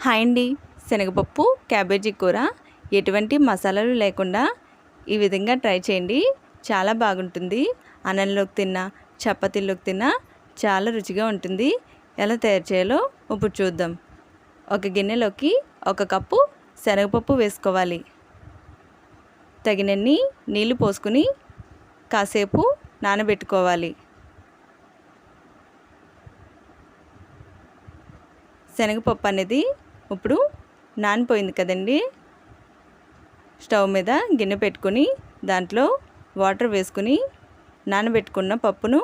Hi అండి, శనగపప్పు cabbage కూర ఎటువంటి మసాలాలు లేకుండా ఈ విధంగా ట్రై చేయండి. చాలా బాగుంటుంది. అన్నంలోకి తిన్నా, చపాతీలోకి తిన్నా చాలా రుచిగా ఉంటుంది. ఎలా తయారు చేయాలో ఇప్పుడు చూద్దాం. ఒక గిన్నెలోకి 1 కప్పు శనగపప్పు వేసుకోవాలి. తగినన్ని నీళ్లు పోసుకుని కాసేపు నానబెట్టుకోవాలి. శనగపప్పు అనేది ఇప్పుడు నానిపోయింది కదండి. స్టవ్ మీద గిన్నె పెట్టుకొని దాంట్లో వాటర్ వేసుకుని నానబెట్టుకున్న పప్పును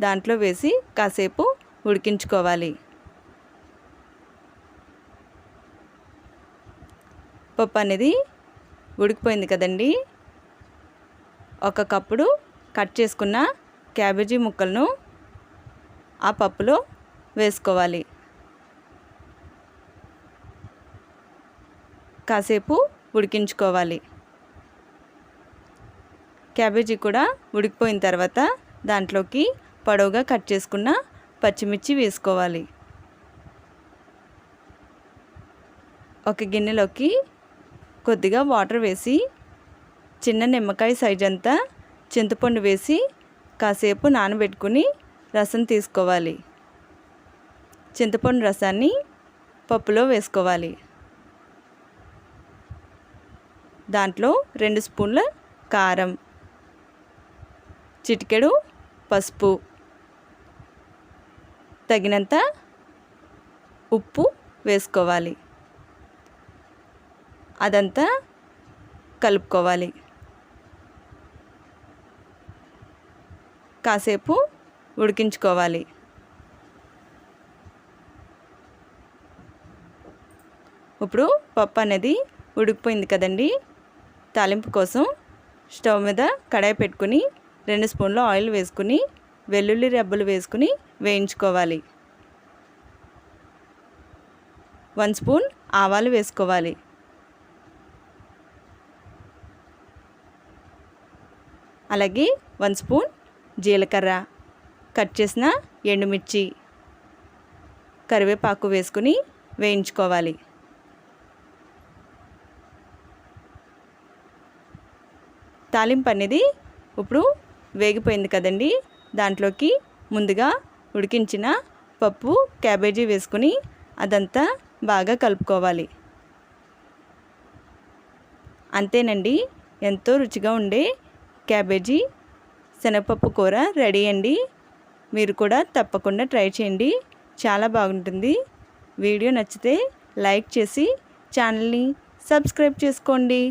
దాంట్లో వేసి కాసేపు ఉడికించుకోవాలి. పప్పు అనేది ఉడికిపోయింది కదండి. 1 కప్పుడు కట్ చేసుకున్న క్యాబేజీ ముక్కలను ఆ పప్పులో వేసుకోవాలి. కాసేపు ఉడికించుకోవాలి. క్యాబేజీ కూడా ఉడికిపోయిన తర్వాత దాంట్లోకి పొడవుగా కట్ చేసుకున్న పచ్చిమిర్చి వేసుకోవాలి. ఒక గిన్నెలోకి కొద్దిగా వాటర్ వేసి చిన్న నిమ్మకాయ సైజ్ అంతా చింతపండు వేసి కాసేపు నానబెట్టుకుని రసం తీసుకోవాలి. చింతపండు రసాన్ని పప్పులో వేసుకోవాలి. దాంట్లో 2 స్పూన్ల కారం, చిటికెడు పసుపు, తగినంత ఉప్పు వేసుకోవాలి. అదంతా కలుపుకోవాలి. కాసేపు ఉడికించుకోవాలి. ఇప్పుడు పప్పు అనేది ఉడికిపోయింది కదండి. తాలింపు కోసం స్టవ్ మీద కడాయి పెట్టుకుని 2 స్పూన్ల ఆయిల్ వేసుకుని వెల్లుల్లి రెబ్బలు వేసుకుని వేయించుకోవాలి. 1 స్పూన్ ఆవాలు వేసుకోవాలి. అలాగే 1 స్పూన్ జీలకర్ర, కట్ చేసిన ఎండుమిర్చి, కరివేపాకు వేసుకుని వేయించుకోవాలి. తాలింపు అనేది ఇప్పుడు వేగిపోయింది కదండి. దాంట్లోకి ముందుగా ఉడికించిన పప్పు క్యాబేజీ వేసుకుని అదంతా బాగా కలుపుకోవాలి. అంతేనండి, ఎంతో రుచిగా ఉండే క్యాబేజీ శనగపప్పు కూర రెడీ అండి. మీరు కూడా తప్పకుండా ట్రై చేయండి. చాలా బాగుంటుంది. వీడియో నచ్చితే లైక్ చేసి ఛానల్ని సబ్స్క్రైబ్ చేసుకోండి.